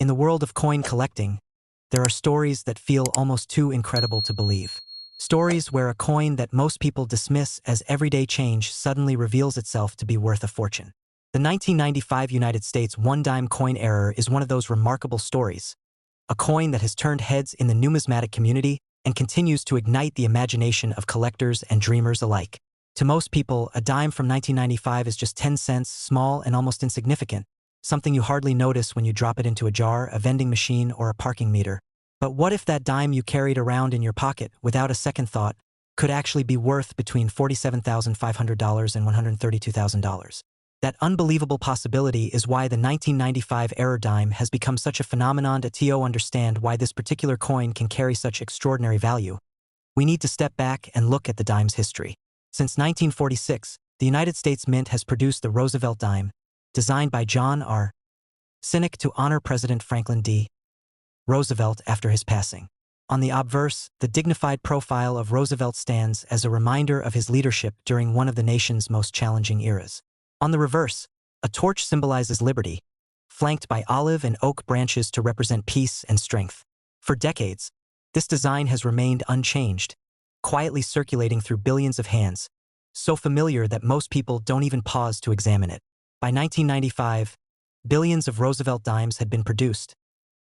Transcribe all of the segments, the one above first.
In the world of coin collecting, there are stories that feel almost too incredible to believe. Stories where a coin that most people dismiss as everyday change suddenly reveals itself to be worth a fortune. The 1995 United States one-dime coin error is one of those remarkable stories, a coin that has turned heads in the numismatic community and continues to ignite the imagination of collectors and dreamers alike. To most people, a dime from 1995 is just 10 cents, small and almost insignificant, something you hardly notice when you drop it into a jar, a vending machine, or a parking meter. But what if that dime you carried around in your pocket, without a second thought, could actually be worth between $47,500 and $132,000? That unbelievable possibility is why the 1995 error dime has become such a phenomenon. To understand why this particular coin can carry such extraordinary value, we need to step back and look at the dime's history. Since 1946, the United States Mint has produced the Roosevelt dime, designed by John R. Sinnock to honor President Franklin D. Roosevelt after his passing. On the obverse, the dignified profile of Roosevelt stands as a reminder of his leadership during one of the nation's most challenging eras. On the reverse, a torch symbolizes liberty, flanked by olive and oak branches to represent peace and strength. For decades, this design has remained unchanged, quietly circulating through billions of hands, so familiar that most people don't even pause to examine it. By 1995, billions of Roosevelt dimes had been produced,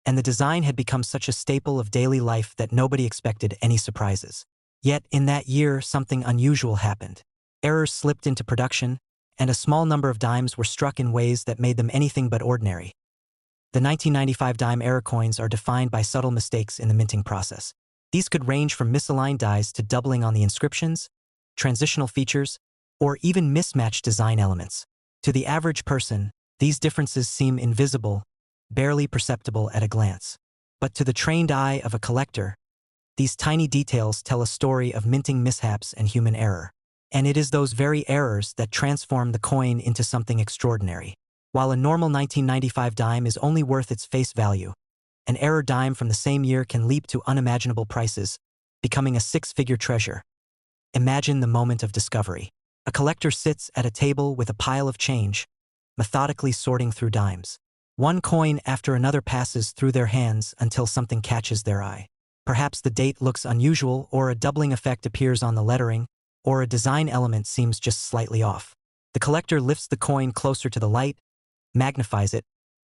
and the design had become such a staple of daily life that nobody expected any surprises. Yet, in that year, something unusual happened. Errors slipped into production, and a small number of dimes were struck in ways that made them anything but ordinary. The 1995 dime error coins are defined by subtle mistakes in the minting process. These could range from misaligned dies to doubling on the inscriptions, transitional features, or even mismatched design elements. To the average person, these differences seem invisible, barely perceptible at a glance. But to the trained eye of a collector, these tiny details tell a story of minting mishaps and human error. And it is those very errors that transform the coin into something extraordinary. While a normal 1995 dime is only worth its face value, an error dime from the same year can leap to unimaginable prices, becoming a six-figure treasure. Imagine the moment of discovery. A collector sits at a table with a pile of change, methodically sorting through dimes. One coin after another passes through their hands until something catches their eye. Perhaps the date looks unusual, or a doubling effect appears on the lettering, or a design element seems just slightly off. The collector lifts the coin closer to the light, magnifies it,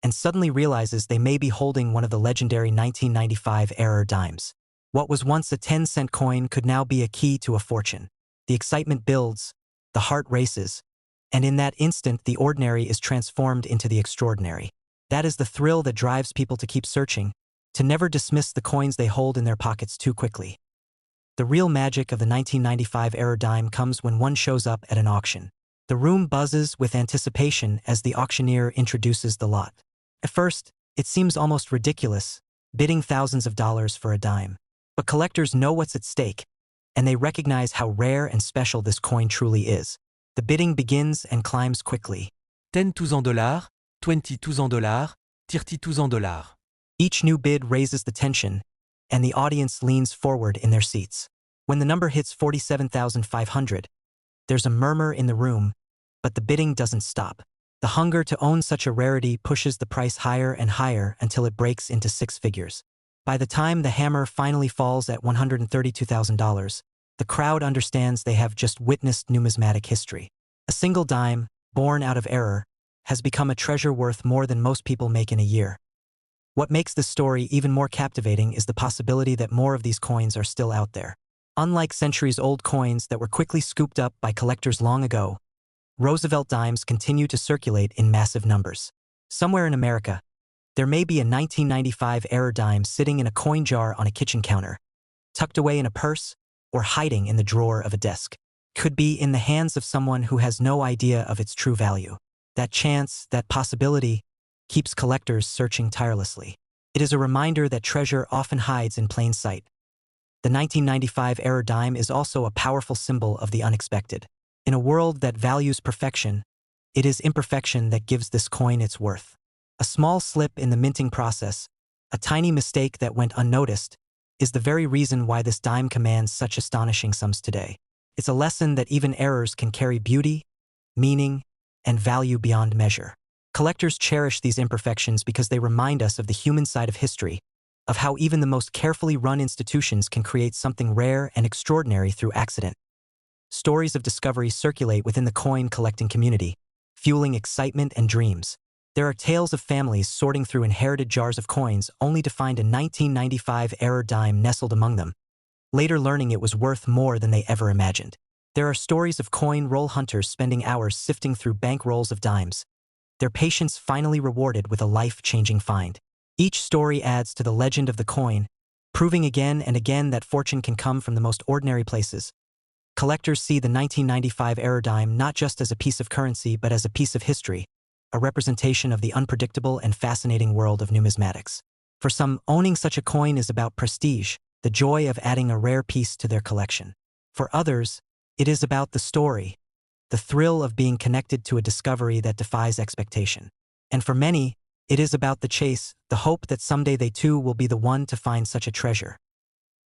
and suddenly realizes they may be holding one of the legendary 1995 error dimes. What was once a 10-cent coin could now be a key to a fortune. The excitement builds, the heart races, and in that instant the ordinary is transformed into the extraordinary. That is the thrill that drives people to keep searching, to never dismiss the coins they hold in their pockets too quickly. The real magic of the 1995 error dime comes when one shows up at an auction. The room buzzes with anticipation as the auctioneer introduces the lot. At first, it seems almost ridiculous, bidding thousands of dollars for a dime. But collectors know what's at stake, and they recognize how rare and special this coin truly is. The bidding begins and climbs quickly. $10,000, $20,000, $30,000. Each new bid raises the tension, and the audience leans forward in their seats. When the number hits $47,500, there's a murmur in the room, but the bidding doesn't stop. The hunger to own such a rarity pushes the price higher and higher until it breaks into six figures. By the time the hammer finally falls at $132,000, the crowd understands they have just witnessed numismatic history. A single dime, born out of error, has become a treasure worth more than most people make in a year. What makes this story even more captivating is the possibility that more of these coins are still out there. Unlike centuries-old coins that were quickly scooped up by collectors long ago, Roosevelt dimes continue to circulate in massive numbers. Somewhere in America, there may be a 1995 error dime sitting in a coin jar on a kitchen counter, tucked away in a purse, or hiding in the drawer of a desk. Could be in the hands of someone who has no idea of its true value. That chance, that possibility, keeps collectors searching tirelessly. It is a reminder that treasure often hides in plain sight. The 1995 error dime is also a powerful symbol of the unexpected. In a world that values perfection, it is imperfection that gives this coin its worth. A small slip in the minting process, a tiny mistake that went unnoticed, is the very reason why this dime commands such astonishing sums today. It's a lesson that even errors can carry beauty, meaning, and value beyond measure. Collectors cherish these imperfections because they remind us of the human side of history, of how even the most carefully run institutions can create something rare and extraordinary through accident. Stories of discovery circulate within the coin collecting community, fueling excitement and dreams. There are tales of families sorting through inherited jars of coins only to find a 1995 error dime nestled among them, later learning it was worth more than they ever imagined. There are stories of coin roll hunters spending hours sifting through bank rolls of dimes, their patience finally rewarded with a life-changing find. Each story adds to the legend of the coin, proving again and again that fortune can come from the most ordinary places. Collectors see the 1995 error dime not just as a piece of currency but as a piece of history, a representation of the unpredictable and fascinating world of numismatics. For some, owning such a coin is about prestige, the joy of adding a rare piece to their collection. For others, it is about the story, the thrill of being connected to a discovery that defies expectation. And for many, it is about the chase, the hope that someday they too will be the one to find such a treasure.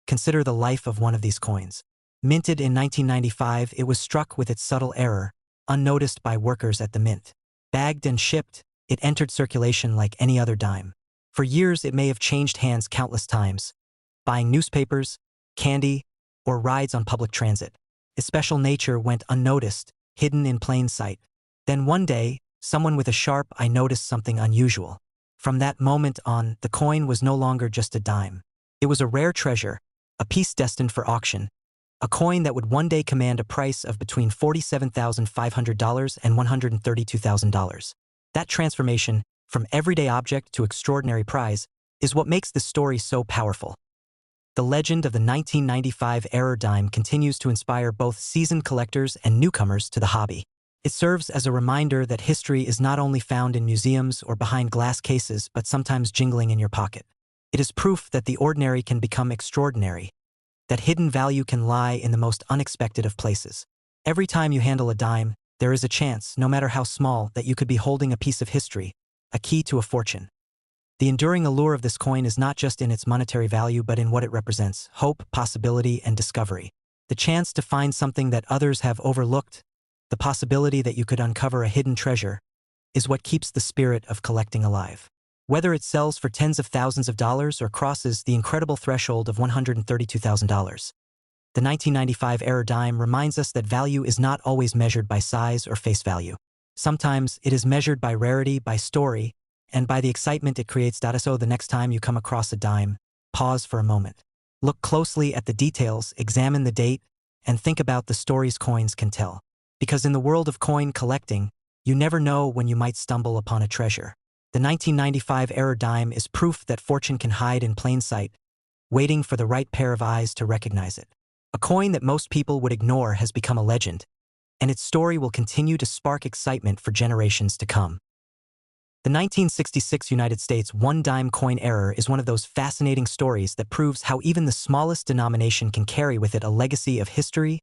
Consider the life of one of these coins. Minted in 1995, it was struck with its subtle error, unnoticed by workers at the mint. Bagged and shipped, it entered circulation like any other dime. For years, it may have changed hands countless times, buying newspapers, candy, or rides on public transit. Its special nature went unnoticed, hidden in plain sight. Then one day, someone with a sharp eye noticed something unusual. From that moment on, the coin was no longer just a dime. It was a rare treasure, a piece destined for auction, a coin that would one day command a price of between $47,500 and $132,000. That transformation, from everyday object to extraordinary prize, is what makes this story so powerful. The legend of the 1995 error dime continues to inspire both seasoned collectors and newcomers to the hobby. It serves as a reminder that history is not only found in museums or behind glass cases but sometimes jingling in your pocket. It is proof that the ordinary can become extraordinary, that hidden value can lie in the most unexpected of places. Every time you handle a dime, there is a chance, no matter how small, that you could be holding a piece of history, a key to a fortune. The enduring allure of this coin is not just in its monetary value but in what it represents: hope, possibility, and discovery. The chance to find something that others have overlooked, the possibility that you could uncover a hidden treasure, is what keeps the spirit of collecting alive. Whether it sells for tens of thousands of dollars or crosses the incredible threshold of $132,000, the 1995 error dime reminds us that value is not always measured by size or face value. Sometimes it is measured by rarity, by story, and by the excitement it creates. So the next time you come across a dime, pause for a moment. Look closely at the details, examine the date, and think about the stories coins can tell. Because in the world of coin collecting, you never know when you might stumble upon a treasure. The 1995 error dime is proof that fortune can hide in plain sight, waiting for the right pair of eyes to recognize it. A coin that most people would ignore has become a legend, and its story will continue to spark excitement for generations to come. The 1966 United States one-dime coin error is one of those fascinating stories that proves how even the smallest denomination can carry with it a legacy of history,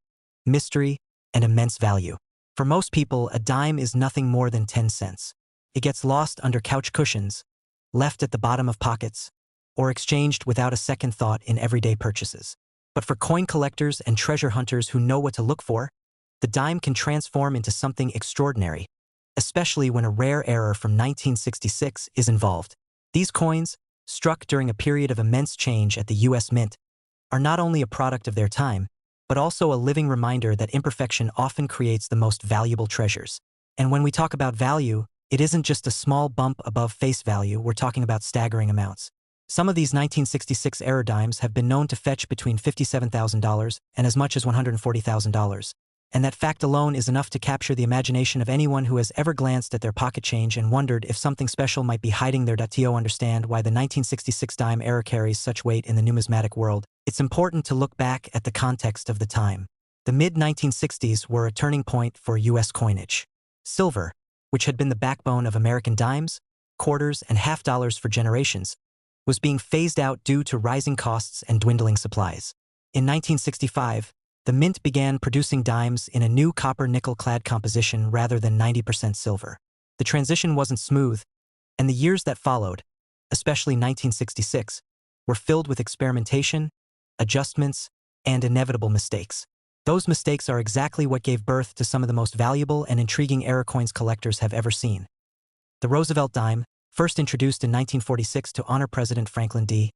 mystery, and immense value. For most people, a dime is nothing more than 10 cents. It gets lost under couch cushions, left at the bottom of pockets, or exchanged without a second thought in everyday purchases. But for coin collectors and treasure hunters who know what to look for, the dime can transform into something extraordinary, especially when a rare error from 1966 is involved. These coins, struck during a period of immense change at the U.S. Mint, are not only a product of their time, but also a living reminder that imperfection often creates the most valuable treasures. And when we talk about value, it isn't just a small bump above face value, we're talking about staggering amounts. Some of these 1966 error dimes have been known to fetch between $57,000 and as much as $140,000. And that fact alone is enough to capture the imagination of anyone who has ever glanced at their pocket change and wondered if something special might be hiding there. To understand why the 1966 dime error carries such weight in the numismatic world, it's important to look back at the context of the time. The mid-1960s were a turning point for U.S. coinage. Silver, which had been the backbone of American dimes, quarters, and half dollars for generations, was being phased out due to rising costs and dwindling supplies. In 1965, the mint began producing dimes in a new copper-nickel-clad composition rather than 90% silver. The transition wasn't smooth, and the years that followed, especially 1966, were filled with experimentation, adjustments, and inevitable mistakes. Those mistakes are exactly what gave birth to some of the most valuable and intriguing error coins collectors have ever seen. The Roosevelt dime, first introduced in 1946 to honor President Franklin D.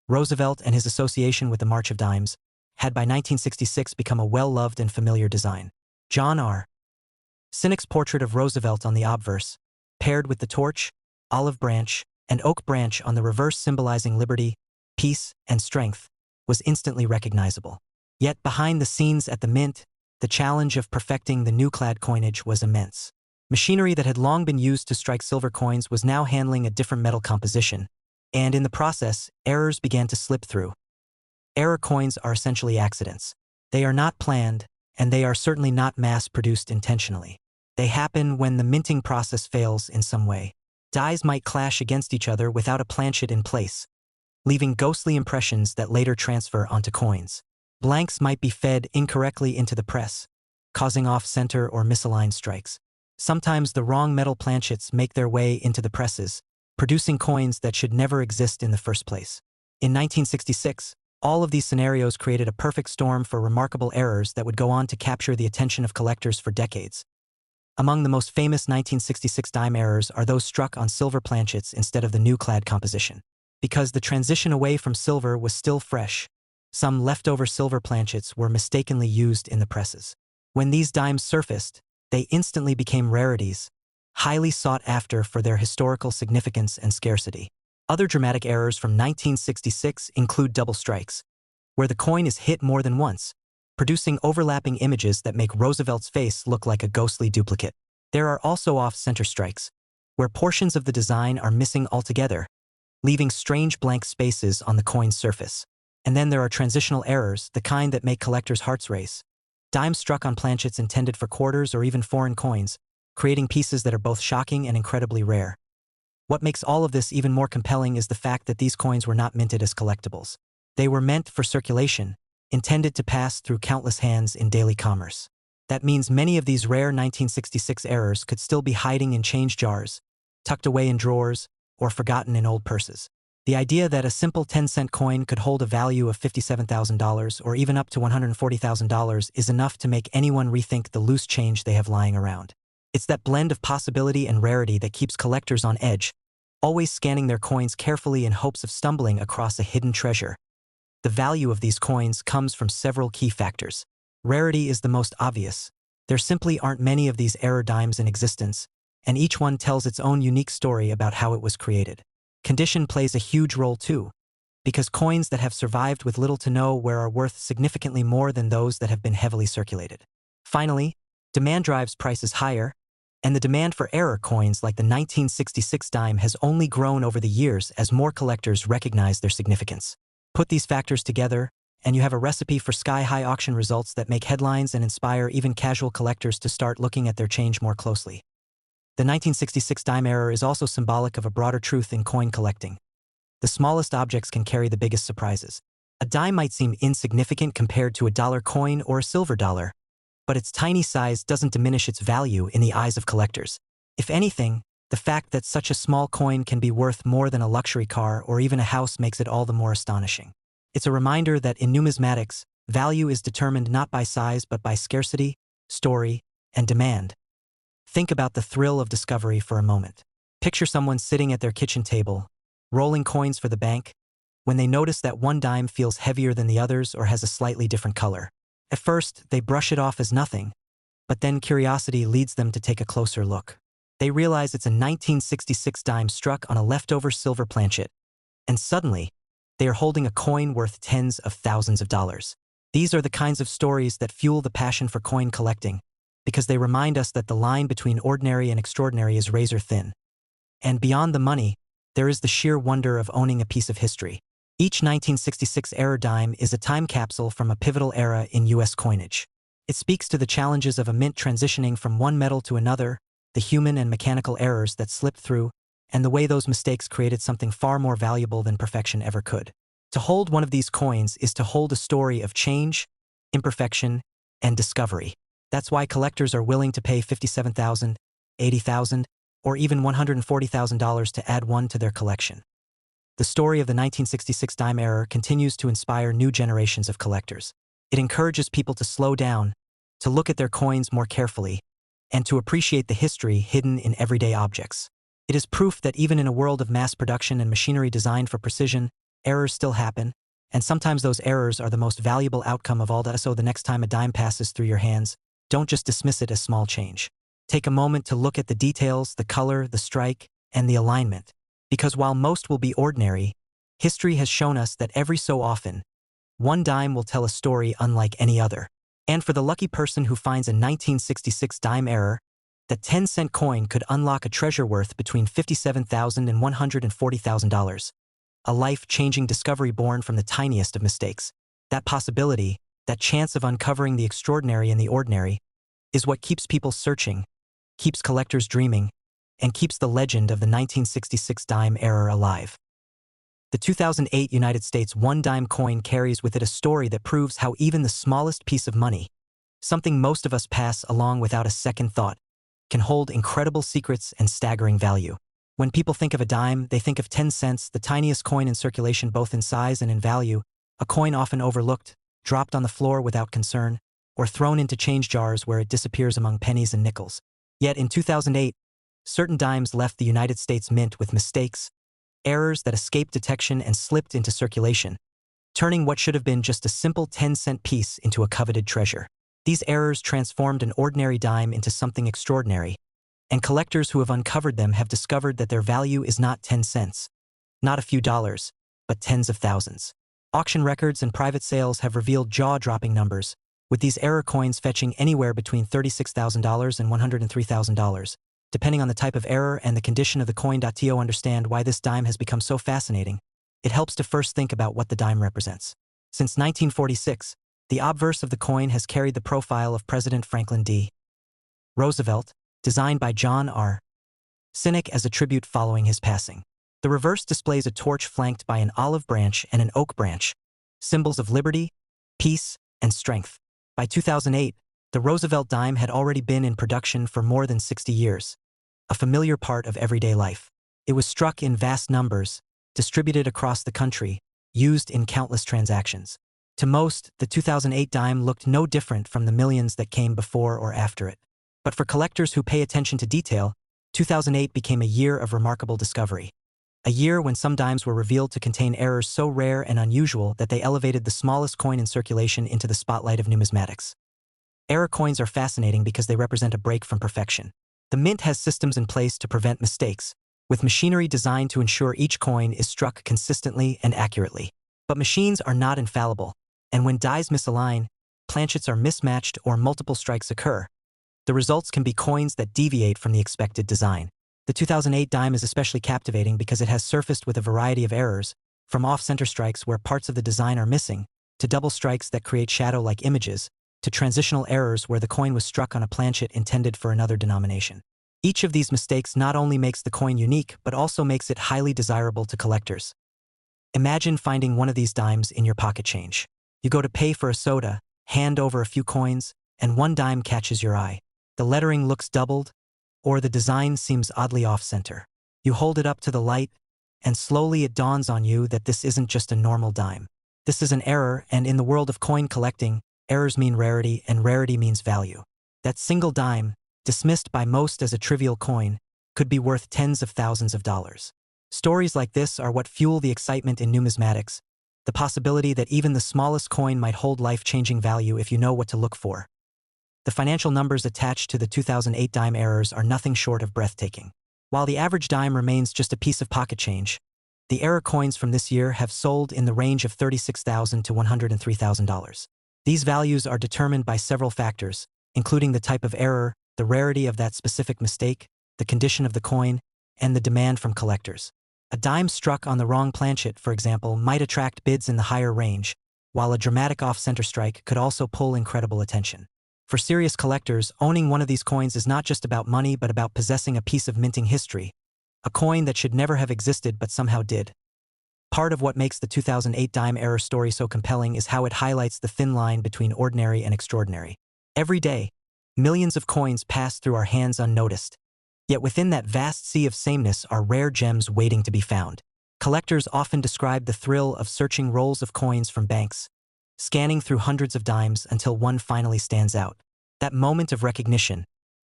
Roosevelt and his association with the March of Dimes, had by 1966 become a well-loved and familiar design. John R. Sinnock's portrait of Roosevelt on the obverse, paired with the torch, olive branch, and oak branch on the reverse symbolizing liberty, peace, and strength, was instantly recognizable. Yet behind the scenes at the Mint, the challenge of perfecting the new-clad coinage was immense. Machinery that had long been used to strike silver coins was now handling a different metal composition, and in the process, errors began to slip through. Error coins are essentially accidents. They are not planned, and they are certainly not mass-produced intentionally. They happen when the minting process fails in some way. Dies might clash against each other without a planchet in place, leaving ghostly impressions that later transfer onto coins. Blanks might be fed incorrectly into the press, causing off-center or misaligned strikes. Sometimes the wrong metal planchets make their way into the presses, producing coins that should never exist in the first place. In 1966, all of these scenarios created a perfect storm for remarkable errors that would go on to capture the attention of collectors for decades. Among the most famous 1966 dime errors are those struck on silver planchets instead of the new-clad composition. Because the transition away from silver was still fresh, some leftover silver planchets were mistakenly used in the presses. When these dimes surfaced, they instantly became rarities, highly sought after for their historical significance and scarcity. Other dramatic errors from 1966 include double strikes, where the coin is hit more than once, producing overlapping images that make Roosevelt's face look like a ghostly duplicate. There are also off-center strikes, where portions of the design are missing altogether, leaving strange blank spaces on the coin's surface. And then there are transitional errors, the kind that make collectors' hearts race. Dimes struck on planchets intended for quarters or even foreign coins, creating pieces that are both shocking and incredibly rare. What makes all of this even more compelling is the fact that these coins were not minted as collectibles. They were meant for circulation, intended to pass through countless hands in daily commerce. That means many of these rare 1966 errors could still be hiding in change jars, tucked away in drawers, or forgotten in old purses. The idea that a simple 10-cent coin could hold a value of $57,000 or even up to $140,000 is enough to make anyone rethink the loose change they have lying around. It's that blend of possibility and rarity that keeps collectors on edge, always scanning their coins carefully in hopes of stumbling across a hidden treasure. The value of these coins comes from several key factors. Rarity is the most obvious. There simply aren't many of these error dimes in existence, and each one tells its own unique story about how it was created. Condition plays a huge role too, because coins that have survived with little to no wear are worth significantly more than those that have been heavily circulated. Finally, demand drives prices higher, and the demand for error coins like the 1966 dime has only grown over the years as more collectors recognize their significance. Put these factors together, and you have a recipe for sky-high auction results that make headlines and inspire even casual collectors to start looking at their change more closely. The 1966 dime error is also symbolic of a broader truth in coin collecting. The smallest objects can carry the biggest surprises. A dime might seem insignificant compared to a dollar coin or a silver dollar, but its tiny size doesn't diminish its value in the eyes of collectors. If anything, the fact that such a small coin can be worth more than a luxury car or even a house makes it all the more astonishing. It's a reminder that in numismatics, value is determined not by size but by scarcity, story, and demand. Think about the thrill of discovery for a moment. Picture someone sitting at their kitchen table, rolling coins for the bank, when they notice that one dime feels heavier than the others or has a slightly different color. At first, they brush it off as nothing, but then curiosity leads them to take a closer look. They realize it's a 1966 dime struck on a leftover silver planchet, and suddenly, they are holding a coin worth tens of thousands of dollars. These are the kinds of stories that fuel the passion for coin collecting, because they remind us that the line between ordinary and extraordinary is razor thin. And beyond the money, there is the sheer wonder of owning a piece of history. Each 1966 error dime is a time capsule from a pivotal era in U.S. coinage. It speaks to the challenges of a mint transitioning from one metal to another, the human and mechanical errors that slipped through, and the way those mistakes created something far more valuable than perfection ever could. To hold one of these coins is to hold a story of change, imperfection, and discovery. That's why collectors are willing to pay $57,000, $80,000, or even $140,000 to add one to their collection. The story of the 1966 dime error continues to inspire new generations of collectors. It encourages people to slow down, to look at their coins more carefully, and to appreciate the history hidden in everyday objects. It is proof that even in a world of mass production and machinery designed for precision, errors still happen, and sometimes those errors are the most valuable outcome of all. So the next time a dime passes through your hands, don't just dismiss it as small change. Take a moment to look at the details, the color, the strike, and the alignment. Because while most will be ordinary, history has shown us that every so often, one dime will tell a story unlike any other. And for the lucky person who finds a 1966 dime error, that 10-cent coin could unlock a treasure worth between $57,000 and $140,000. A life-changing discovery born from the tiniest of mistakes. That possibility, that chance of uncovering the extraordinary in the ordinary, is what keeps people searching, keeps collectors dreaming, and keeps the legend of the 1966 dime error alive. The 2008 United States one-dime coin carries with it a story that proves how even the smallest piece of money, something most of us pass along without a second thought, can hold incredible secrets and staggering value. When people think of a dime, they think of 10 cents, the tiniest coin in circulation both in size and in value, a coin often overlooked, dropped on the floor without concern, or thrown into change jars where it disappears among pennies and nickels. Yet in 2008, certain dimes left the United States Mint with mistakes, errors that escaped detection and slipped into circulation, turning what should have been just a simple 10-cent piece into a coveted treasure. These errors transformed an ordinary dime into something extraordinary, and collectors who have uncovered them have discovered that their value is not 10 cents, not a few dollars, but tens of thousands. Auction records and private sales have revealed jaw-dropping numbers, with these error coins fetching anywhere between $36,000 and $103,000, depending on the type of error and the condition of the coin. To understand why this dime has become so fascinating, it helps to first think about what the dime represents. Since 1946, the obverse of the coin has carried the profile of President Franklin D. Roosevelt, designed by John R. Sinnock as a tribute following his passing. The reverse displays a torch flanked by an olive branch and an oak branch, symbols of liberty, peace, and strength. By 2008, the Roosevelt dime had already been in production for more than 60 years, a familiar part of everyday life. It was struck in vast numbers, distributed across the country, used in countless transactions. To most, the 2008 dime looked no different from the millions that came before or after it. But for collectors who pay attention to detail, 2008 became a year of remarkable discovery. A year when some dimes were revealed to contain errors so rare and unusual that they elevated the smallest coin in circulation into the spotlight of numismatics. Error coins are fascinating because they represent a break from perfection. The Mint has systems in place to prevent mistakes, with machinery designed to ensure each coin is struck consistently and accurately. But machines are not infallible, and when dies misalign, planchets are mismatched or multiple strikes occur. The results can be coins that deviate from the expected design. The 2008 dime is especially captivating because it has surfaced with a variety of errors, from off-center strikes where parts of the design are missing, to double strikes that create shadow-like images, to transitional errors where the coin was struck on a planchet intended for another denomination. Each of these mistakes not only makes the coin unique but also makes it highly desirable to collectors. Imagine finding one of these dimes in your pocket change. You go to pay for a soda, hand over a few coins, and one dime catches your eye. The lettering looks doubled, or the design seems oddly off-center. You hold it up to the light, and slowly it dawns on you that this isn't just a normal dime. This is an error, and in the world of coin collecting, errors mean rarity, and rarity means value. That single dime, dismissed by most as a trivial coin, could be worth tens of thousands of dollars. Stories like this are what fuel the excitement in numismatics, the possibility that even the smallest coin might hold life-changing value if you know what to look for. The financial numbers attached to the 2008 dime errors are nothing short of breathtaking. While the average dime remains just a piece of pocket change, the error coins from this year have sold in the range of $36,000 to $103,000. These values are determined by several factors, including the type of error, the rarity of that specific mistake, the condition of the coin, and the demand from collectors. A dime struck on the wrong planchet, for example, might attract bids in the higher range, while a dramatic off-center strike could also pull incredible attention. For serious collectors, owning one of these coins is not just about money but about possessing a piece of minting history, a coin that should never have existed but somehow did. Part of what makes the 2008 dime error story so compelling is how it highlights the thin line between ordinary and extraordinary. Every day, millions of coins pass through our hands unnoticed. Yet within that vast sea of sameness are rare gems waiting to be found. Collectors often describe the thrill of searching rolls of coins from banks, scanning through hundreds of dimes until one finally stands out. That moment of recognition,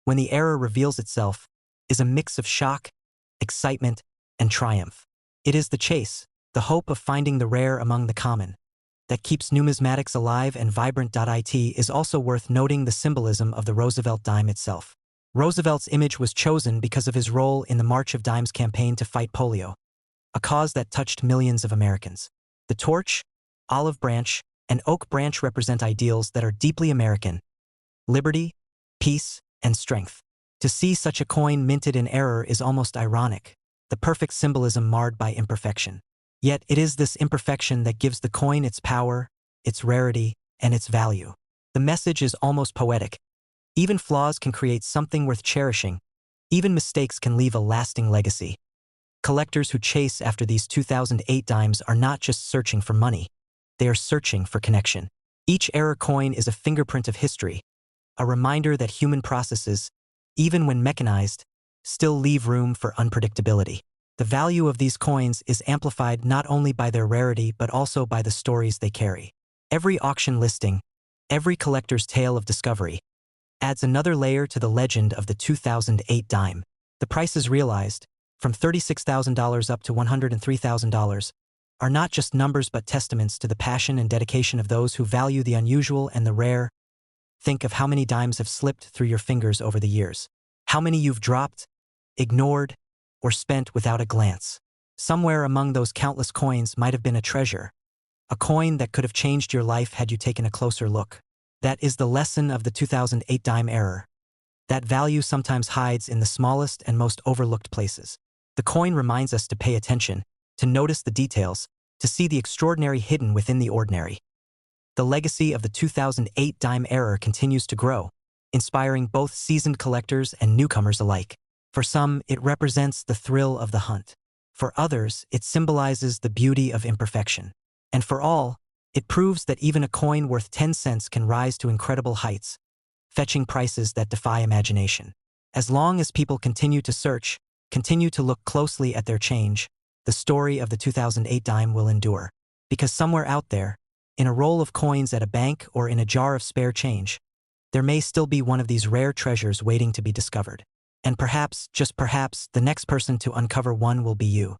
when the error reveals itself, is a mix of shock, excitement, and triumph. It is the chase, the hope of finding the rare among the common, that keeps numismatics alive and vibrant. It is also worth noting the symbolism of the Roosevelt dime itself. Roosevelt's image was chosen because of his role in the March of Dimes campaign to fight polio, a cause that touched millions of Americans. The torch, olive branch, and oak branch represent ideals that are deeply American: liberty, peace, and strength. To see such a coin minted in error is almost ironic, the perfect symbolism marred by imperfection. Yet it is this imperfection that gives the coin its power, its rarity, and its value. The message is almost poetic. Even flaws can create something worth cherishing. Even mistakes can leave a lasting legacy. Collectors who chase after these 2008 dimes are not just searching for money. They are searching for connection. Each error coin is a fingerprint of history, a reminder that human processes, even when mechanized, still leave room for unpredictability. The value of these coins is amplified not only by their rarity but also by the stories they carry. Every auction listing, every collector's tale of discovery, adds another layer to the legend of the 2008 dime. The prices realized, from $36,000 up to $103,000, are not just numbers but testaments to the passion and dedication of those who value the unusual and the rare. Think of how many dimes have slipped through your fingers over the years. How many you've dropped, ignored, or spent without a glance. Somewhere among those countless coins might have been a treasure, a coin that could have changed your life had you taken a closer look. That is the lesson of the 2008 dime error. That value sometimes hides in the smallest and most overlooked places. The coin reminds us to pay attention, to notice the details, to see the extraordinary hidden within the ordinary. The legacy of the 2008 dime error continues to grow, inspiring both seasoned collectors and newcomers alike. For some, it represents the thrill of the hunt. For others, it symbolizes the beauty of imperfection. And for all, it proves that even a coin worth 10 cents can rise to incredible heights, fetching prices that defy imagination. As long as people continue to search, continue to look closely at their change, the story of the 2008 dime will endure. Because somewhere out there, in a roll of coins at a bank or in a jar of spare change, there may still be one of these rare treasures waiting to be discovered. And perhaps, just perhaps, the next person to uncover one will be you.